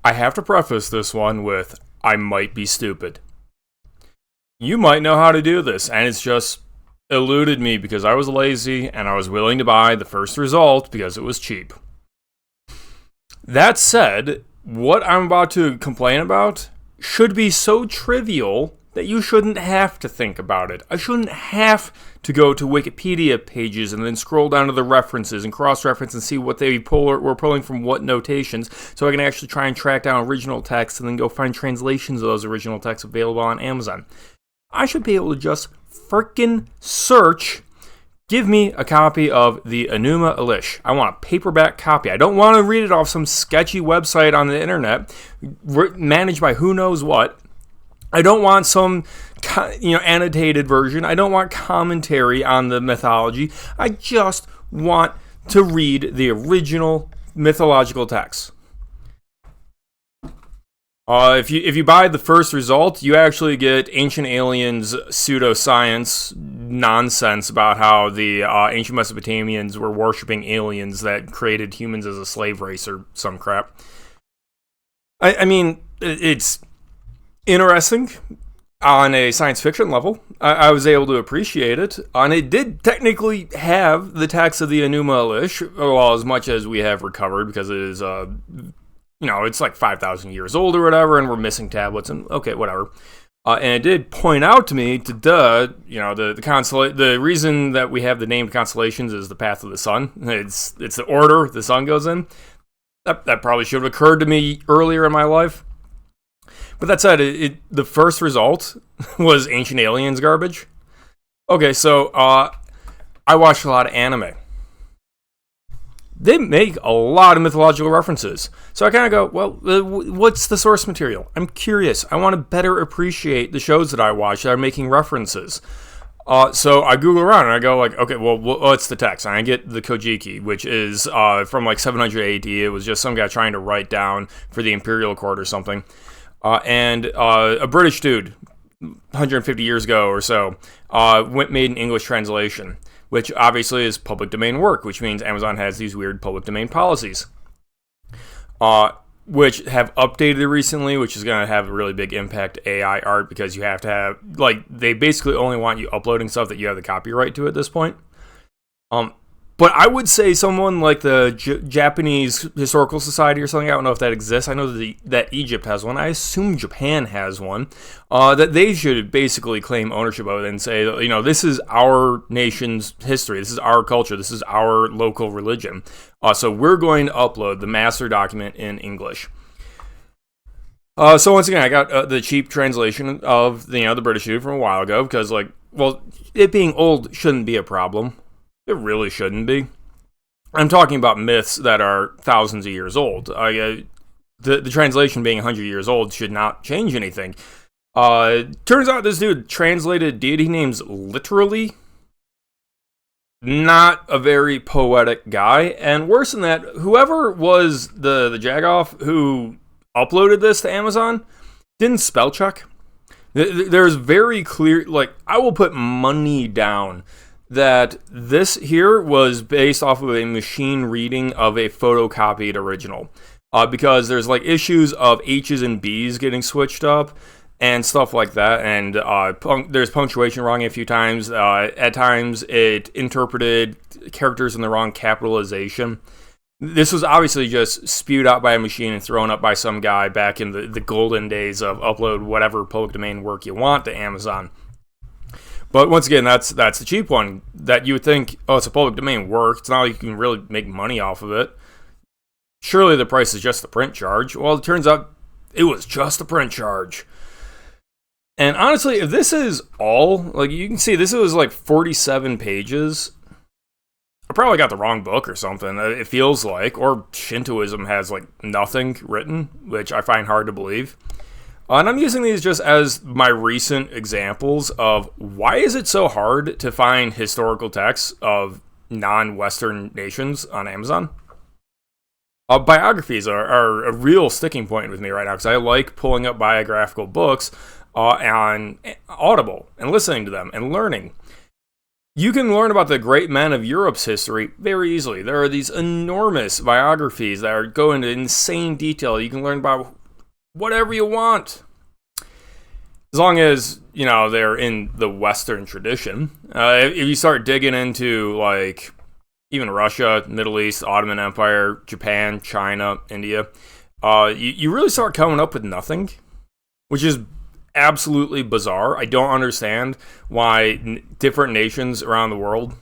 I have to preface this one with, I might be stupid. You might know how to do this, and it's just eluded me because I was lazy and I was willing to buy the first result because it was cheap. That said, what I'm about to complain about should be so trivial that you shouldn't have to think about it. I shouldn't have to go to Wikipedia pages and then scroll down to the references and cross-reference and see what they were pulling from what notations, so I can actually try and track down original texts and then go find translations of those original texts available on Amazon. I should be able to just frickin' search, give me a copy of the Enuma Elish. I want a paperback copy. I don't want to read it off some sketchy website on the internet managed by who knows what. I don't want some, annotated version. I don't want commentary on the mythology. I just want to read the original mythological text. If you buy the first result, you actually get Ancient Aliens pseudoscience nonsense about how the ancient Mesopotamians were worshipping aliens that created humans as a slave race or some crap. I mean, it's interesting on a science fiction level. I was able to appreciate it, and it did technically have the text of the Enuma Elish, well, as much as we have recovered, because it is, it's like 5,000 years old or whatever, and we're missing tablets, and okay, whatever. And it did point out to me, the reason that we have the named constellations is the path of the sun. It's the order the sun goes in. That probably should have occurred to me earlier in my life. But that said, the first result was Ancient Aliens garbage. Okay, so I watched a lot of anime. They make a lot of mythological references. So I kind of go, well, what's the source material? I'm curious. I want to better appreciate the shows that I watch that are making references. So I Google around and I go like, okay, well, what's the text? And I get the Kojiki, which is from like 700 AD. It was just some guy trying to write down for the Imperial Court or something. And a British dude, 150 years ago or so, made an English translation, which obviously is public domain work, which means Amazon has these weird public domain policies, which have updated recently, which is going to have a really big impact to AI art, because you have to have, they basically only want you uploading stuff that you have the copyright to at this point. But I would say someone like the Japanese Historical Society or something, I don't know if that exists. I know that Egypt has one. I assume Japan has one. That they should basically claim ownership of it and say, this is our nation's history. This is our culture. This is our local religion. So we're going to upload the master document in English. So once again, I got the cheap translation of the British dude from a while ago, because it being old shouldn't be a problem. It really shouldn't be. I'm talking about myths that are thousands of years old. The translation being 100 years old should not change anything. Turns out this dude translated deity names literally. Not a very poetic guy. And worse than that, whoever was the jagoff who uploaded this to Amazon didn't spell check. There's very clear, I will put money down that this here was based off of a machine reading of a photocopied original. Because there's issues of H's and B's getting switched up and stuff like that. And there's punctuation wrong a few times. At times it interpreted characters in the wrong capitalization. This was obviously just spewed out by a machine and thrown up by some guy back in the golden days of upload whatever public domain work you want to Amazon. But once again, that's the cheap one that you would think, it's a public domain work. It's not like you can really make money off of it. Surely the price is just the print charge. Well, it turns out it was just the print charge. And honestly, if this is all, you can see this was 47 pages. I probably got the wrong book or something, it feels like. Or Shintoism has nothing written, which I find hard to believe. And I'm using these just as my recent examples of why is it so hard to find historical texts of non-Western nations on Amazon? Biographies are a real sticking point with me right now, because I like pulling up biographical books on Audible and listening to them and learning. You can learn about the great men of Europe's history very easily. There are these enormous biographies that go into insane detail. You can learn about whatever you want, as long as, you know, they're in the Western tradition. If you start digging into, like, even Russia, Middle East, Ottoman Empire, Japan, China, India, you really start coming up with nothing, which is absolutely bizarre. I don't understand why different nations around the world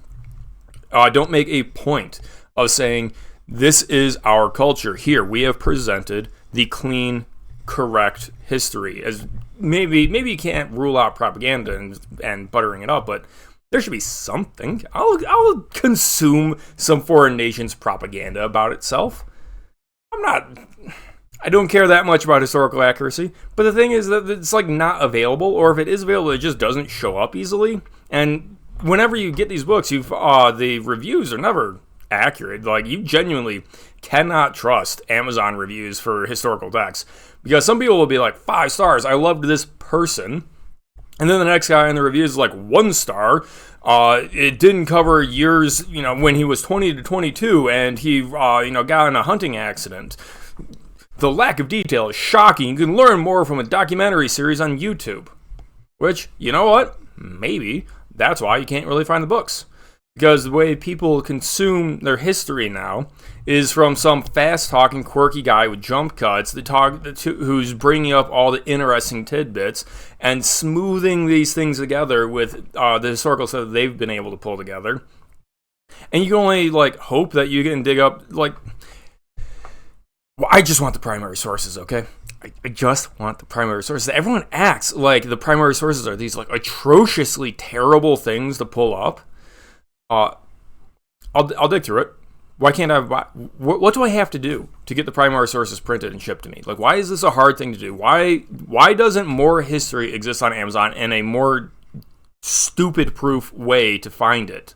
don't make a point of saying, this is our culture. Here, we have presented the clean, correct history. As maybe you can't rule out propaganda and buttering it up, but there should be something. I'll consume some foreign nation's propaganda about itself. I don't care that much about historical accuracy, but the thing is that it's like not available, or if it is available, it just doesn't show up easily. And whenever you get these books, the reviews are never accurate. Like, you genuinely cannot trust Amazon reviews for historical texts, because some people will be like, 5 stars, I loved this person, and then the next guy in the reviews is like 1 star. It didn't cover years, you know, when he was 20 to 22, and he got in a hunting accident. The lack of detail is shocking. You can learn more from a documentary series on YouTube. Which, you know what? Maybe that's why you can't really find the books. Because the way people consume their history now is from some fast-talking, quirky guy with jump cuts who's bringing up all the interesting tidbits and smoothing these things together with the historical stuff that they've been able to pull together. And you can only, like, hope that you can dig up, like... Well, I just want the primary sources, okay? I just want the primary sources. Everyone acts like the primary sources are these, like, atrociously terrible things to pull up. I'll dig through it. Why can't I? What do I have to do to get the primary sources printed and shipped to me? Like, why is this a hard thing to do? Why doesn't more history exist on Amazon and a more stupid-proof way to find it?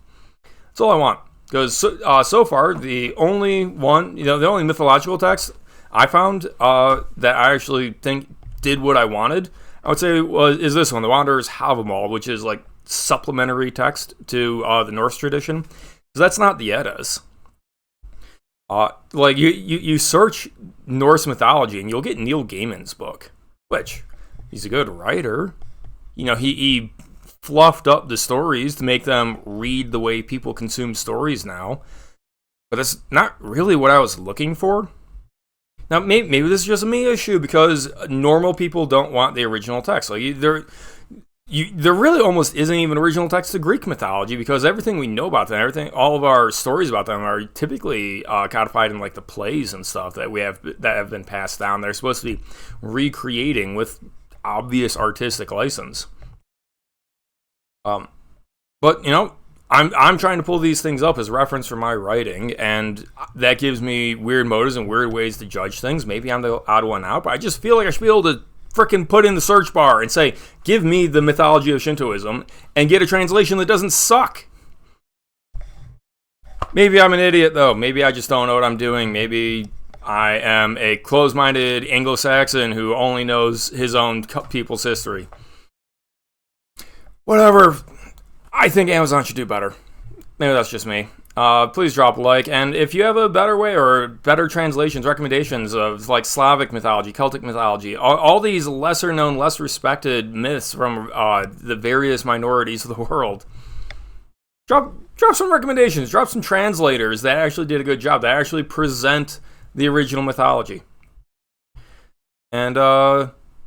That's all I want. Because so far, the only mythological text I found that I actually think did what I wanted, I would say is this one, The Wanderer's Havamal, which is like supplementary text to the Norse tradition. Because that's not the Eddas. Like you search Norse mythology and you'll get Neil Gaiman's book, which he's a good writer. You know, he fluffed up the stories to make them read the way people consume stories now. But that's not really what I was looking for. Now, maybe this is just a me issue because normal people don't want the original text. Like, there really almost isn't even original text to Greek mythology because everything we know about them, all of our stories about them are typically codified in like the plays and stuff that have been passed down. They're supposed to be recreating with obvious artistic license. But you know, I'm trying to pull these things up as reference for my writing, and that gives me weird motives and weird ways to judge things. Maybe I'm the odd one out, but I just feel like I should be able to frickin' put in the search bar and say, give me the mythology of Shintoism, and get a translation that doesn't suck. Maybe I'm an idiot, though. Maybe I just don't know what I'm doing. Maybe I am a closed-minded Anglo-Saxon who only knows his own people's history. Whatever. I think Amazon should do better. Maybe that's just me. Please drop a like, and if you have a better way or better translations, recommendations of like Slavic mythology, Celtic mythology, all these lesser known, less respected myths from the various minorities of the world, drop some recommendations, drop some translators that actually did a good job, that actually present the original mythology. And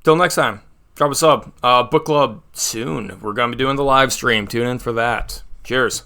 till next time, drop a sub. Book club soon. We're going to be doing the live stream. Tune in for that. Cheers.